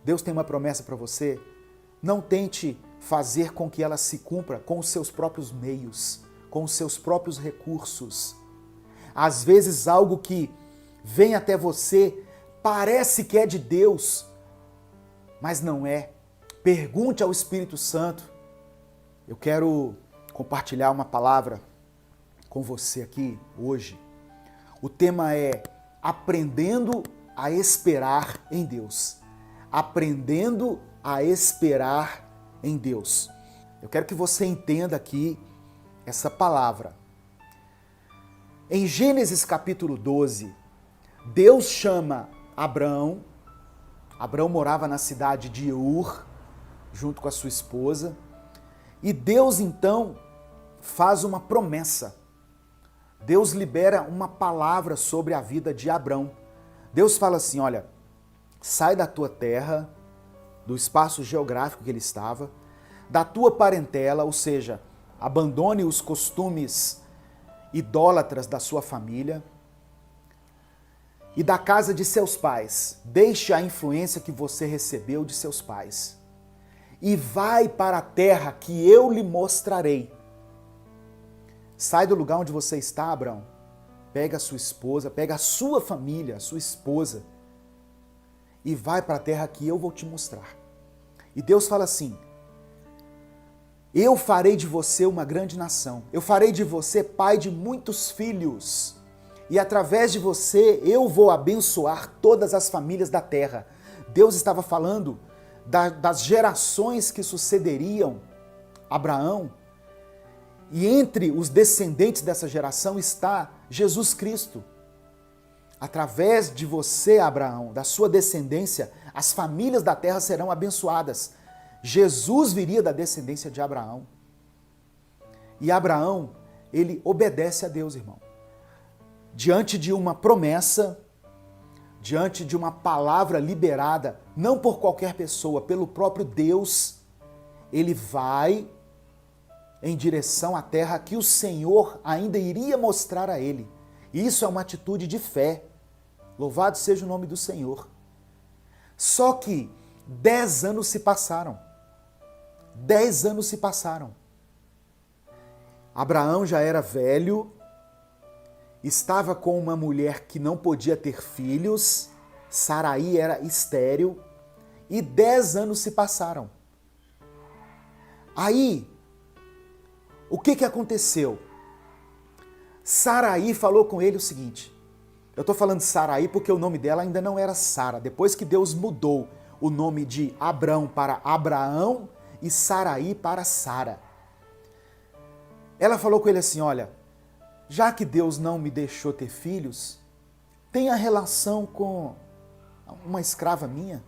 Deus tem uma promessa para você, não tente fazer com que ela se cumpra com os seus próprios meios, com os seus próprios recursos. Às vezes algo que vem até você parece que é de Deus, mas não é. Pergunte ao Espírito Santo. Eu quero compartilhar uma palavra com você aqui hoje. O tema é aprendendo a esperar em Deus. Aprendendo a esperar em Deus. Eu quero que você entenda aqui essa palavra. Em Gênesis capítulo 12, Deus chama Abrão. Abrão morava na cidade de Ur, junto com a sua esposa. E Deus então faz uma promessa. Deus libera uma palavra sobre a vida de Abrão. Deus fala assim, olha, sai da tua terra, do espaço geográfico que ele estava, da tua parentela, ou seja, abandone os costumes idólatras da sua família e da casa de seus pais. Deixe a influência que você recebeu de seus pais e vai para a terra que eu lhe mostrarei. Sai do lugar onde você está, Abrão. Pega a sua esposa, pega a sua família, a sua esposa e vai para a terra que eu vou te mostrar. E Deus fala assim, eu farei de você uma grande nação, eu farei de você pai de muitos filhos e através de você eu vou abençoar todas as famílias da terra. Deus estava falando das gerações que sucederiam Abraão e entre os descendentes dessa geração está Jesus Cristo. Através de você, Abraão, da sua descendência, as famílias da terra serão abençoadas. Jesus viria da descendência de Abraão. E Abraão, ele obedece a Deus, irmão. Diante de uma promessa, diante de uma palavra liberada, não por qualquer pessoa, pelo próprio Deus, ele vai em direção à terra que o Senhor ainda iria mostrar a ele. E isso é uma atitude de fé. Louvado seja o nome do Senhor. Só que 10 anos se passaram. 10 anos se passaram. Abraão já era velho, estava com uma mulher que não podia ter filhos, Saraí era estéril, e 10 anos se passaram. Aí, o que aconteceu? Saraí falou com ele o seguinte, eu estou falando de Saraí porque o nome dela ainda não era Sara, depois que Deus mudou o nome de Abrão para Abraão e Saraí para Sara. Ela falou com ele assim, olha, já que Deus não me deixou ter filhos, tenha relação com uma escrava minha.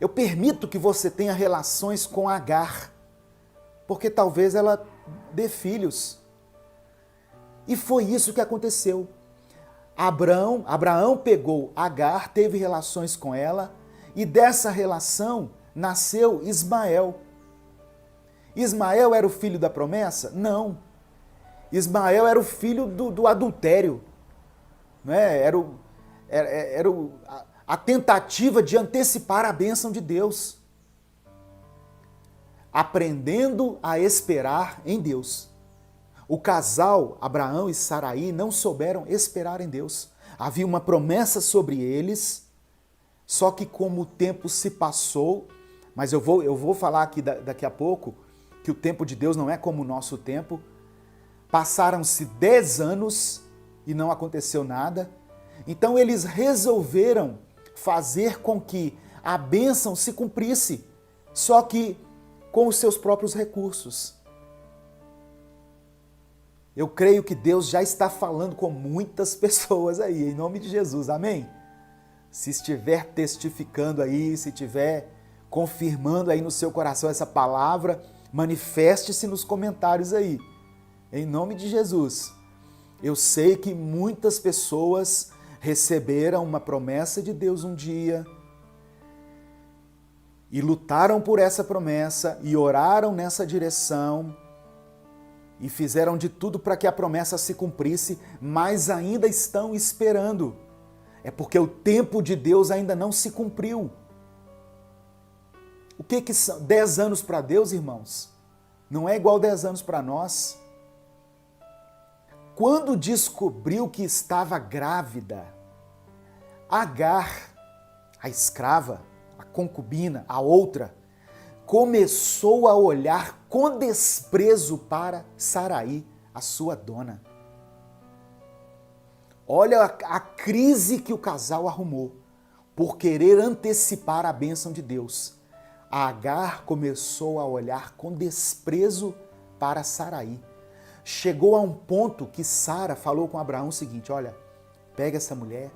Eu permito que você tenha relações com Agar, porque talvez ela dê filhos. E foi isso que aconteceu. Abraão pegou Agar, teve relações com ela, e dessa relação nasceu Ismael. Ismael era o filho da promessa? Não. Ismael era o filho do adultério. Né? Era a tentativa de antecipar a bênção de Deus. Aprendendo a esperar em Deus. O casal, Abraão e Saraí, não souberam esperar em Deus. Havia uma promessa sobre eles, só que como o tempo se passou, mas eu vou falar aqui daqui a pouco, que o tempo de Deus não é como o nosso tempo, passaram-se 10 anos e não aconteceu nada, então eles resolveram fazer com que a bênção se cumprisse, só que com os seus próprios recursos. Eu creio que Deus já está falando com muitas pessoas aí, em nome de Jesus, amém? Se estiver testificando aí, se estiver confirmando aí no seu coração essa palavra, manifeste-se nos comentários aí, em nome de Jesus. Eu sei que muitas pessoas receberam uma promessa de Deus um dia e lutaram por essa promessa e oraram nessa direção, e fizeram de tudo para que a promessa se cumprisse, mas ainda estão esperando. É porque o tempo de Deus ainda não se cumpriu. O que são 10 anos para Deus, irmãos? Não é igual 10 anos para nós. Quando descobriu que estava grávida, Agar, a escrava, a concubina, a outra, começou a olhar com desprezo para Saraí, a sua dona. Olha a crise que o casal arrumou por querer antecipar a bênção de Deus. A Agar começou a olhar com desprezo para Saraí. Chegou a um ponto que Sara falou com Abraão o seguinte: olha, pega essa mulher,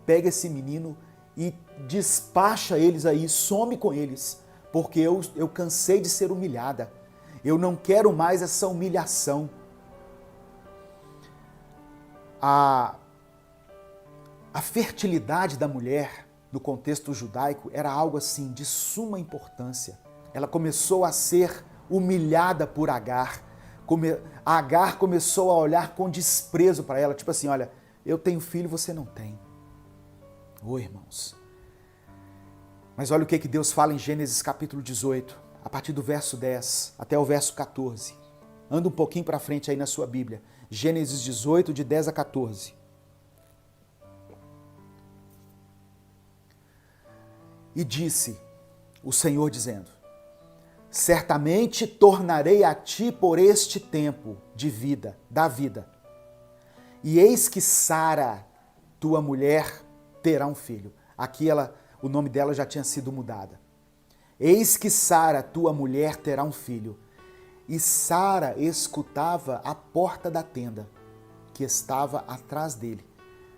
pega esse menino e despacha eles aí, some com eles, porque eu cansei de ser humilhada. Eu não quero mais essa humilhação. A fertilidade da mulher, no contexto judaico, era algo assim de suma importância. Ela começou a ser humilhada por Agar. Agar começou a olhar com desprezo para ela, tipo assim, olha, eu tenho filho, você não tem. Ô, irmãos. Mas olha o que Deus fala em Gênesis capítulo 18, a partir do verso 10 até o verso 14. Anda um pouquinho para frente aí na sua Bíblia. Gênesis 18, de 10 a 14. E disse o Senhor dizendo: certamente tornarei a ti por este tempo de vida, da vida. E eis que Sara, tua mulher, terá um filho. Aqui o nome dela já tinha sido mudada. Eis que Sara, tua mulher, terá um filho. E Sara escutava a porta da tenda, que estava atrás dele.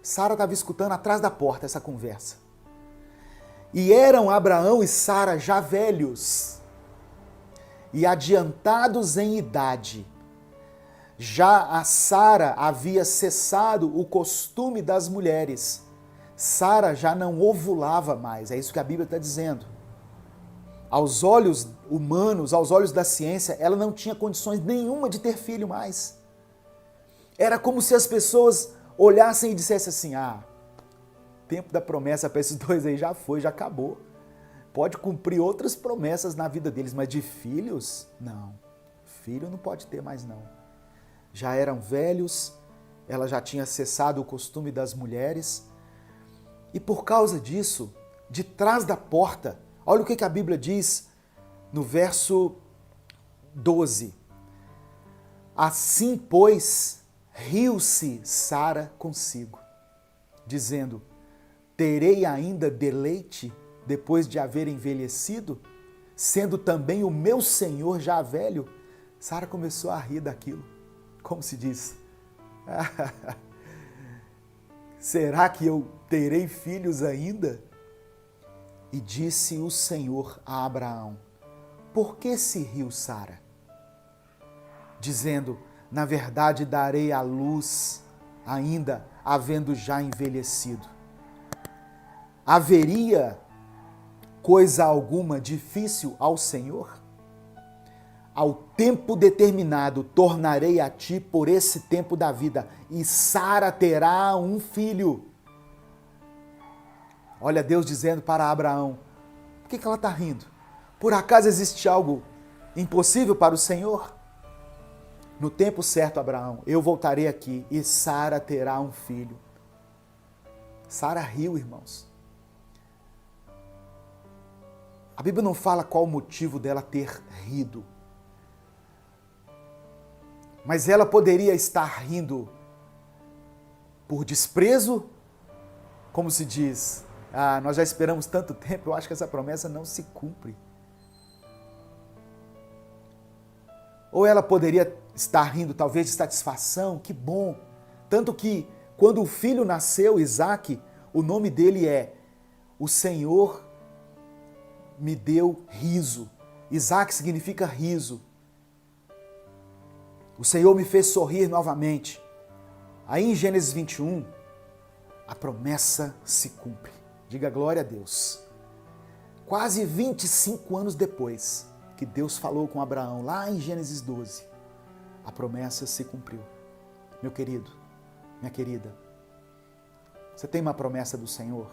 Sara estava escutando atrás da porta essa conversa. E eram Abraão e Sara já velhos e adiantados em idade. Já a Sara havia cessado o costume das mulheres. Sara já não ovulava mais, é isso que a Bíblia está dizendo. Aos olhos humanos, aos olhos da ciência, ela não tinha condições nenhuma de ter filho mais. Era como se as pessoas olhassem e dissessem assim: ah, o tempo da promessa para esses dois aí já foi, já acabou. Pode cumprir outras promessas na vida deles, mas de filhos, não. Filho não pode ter mais não. Já eram velhos, ela já tinha cessado o costume das mulheres. E por causa disso, de trás da porta, olha o que a Bíblia diz no verso 12. Assim, pois, riu-se Sara consigo, dizendo: terei ainda deleite depois de haver envelhecido, sendo também o meu senhor já velho? Sara começou a rir daquilo. Como se diz? Será que eu terei filhos ainda? E disse o Senhor a Abraão: por que se riu Sara? Dizendo: na verdade darei à luz ainda, havendo já envelhecido. Haveria coisa alguma difícil ao Senhor? Ao tempo determinado tornarei a ti por esse tempo da vida, e Sara terá um filho. Olha Deus dizendo para Abraão: por que ela está rindo? Por acaso existe algo impossível para o Senhor? No tempo certo, Abraão, eu voltarei aqui e Sara terá um filho. Sara riu, irmãos. A Bíblia não fala qual o motivo dela ter rido. Mas ela poderia estar rindo por desprezo, como se diz: ah, nós já esperamos tanto tempo, eu acho que essa promessa não se cumpre. Ou ela poderia estar rindo talvez de satisfação, que bom. Tanto que quando o filho nasceu, Isaque, o nome dele é: o Senhor me deu riso. Isaque significa riso. O Senhor me fez sorrir novamente. Aí em Gênesis 21, a promessa se cumpre. Diga glória a Deus. Quase 25 anos depois que Deus falou com Abraão, lá em Gênesis 12, a promessa se cumpriu. Meu querido, minha querida, você tem uma promessa do Senhor?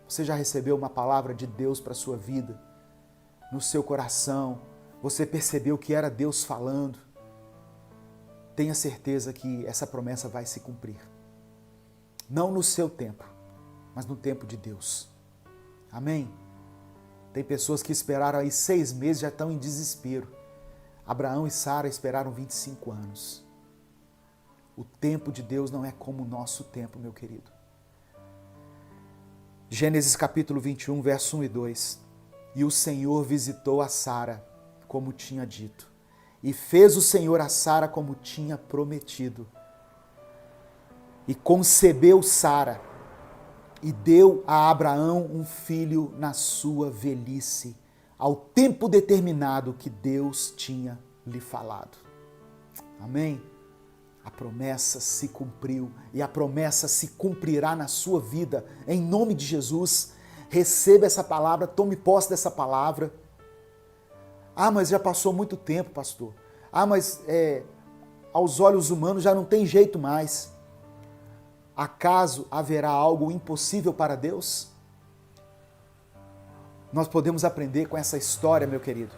Você já recebeu uma palavra de Deus para a sua vida? no seu coração, você percebeu que era Deus falando, tenha certeza que essa promessa vai se cumprir. Não no seu tempo, mas no tempo de Deus. Amém? Tem pessoas que esperaram aí 6 meses e já estão em desespero. Abraão e Sara esperaram 25 anos. O tempo de Deus não é como o nosso tempo, meu querido. Gênesis capítulo 21, verso 1 e 2. E o Senhor visitou a Sara, como tinha dito. E fez o Senhor a Sara como tinha prometido. E concebeu Sara, e deu a Abraão um filho na sua velhice, ao tempo determinado que Deus tinha lhe falado. Amém? A promessa se cumpriu e a promessa se cumprirá na sua vida, em nome de Jesus. Receba essa palavra, tome posse dessa palavra. Ah, mas já passou muito tempo, pastor. Ah, mas aos olhos humanos já não tem jeito mais. Acaso haverá algo impossível para Deus? Nós podemos aprender com essa história, meu querido,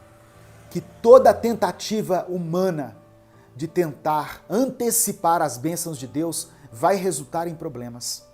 que toda tentativa humana de tentar antecipar as bênçãos de Deus vai resultar em problemas.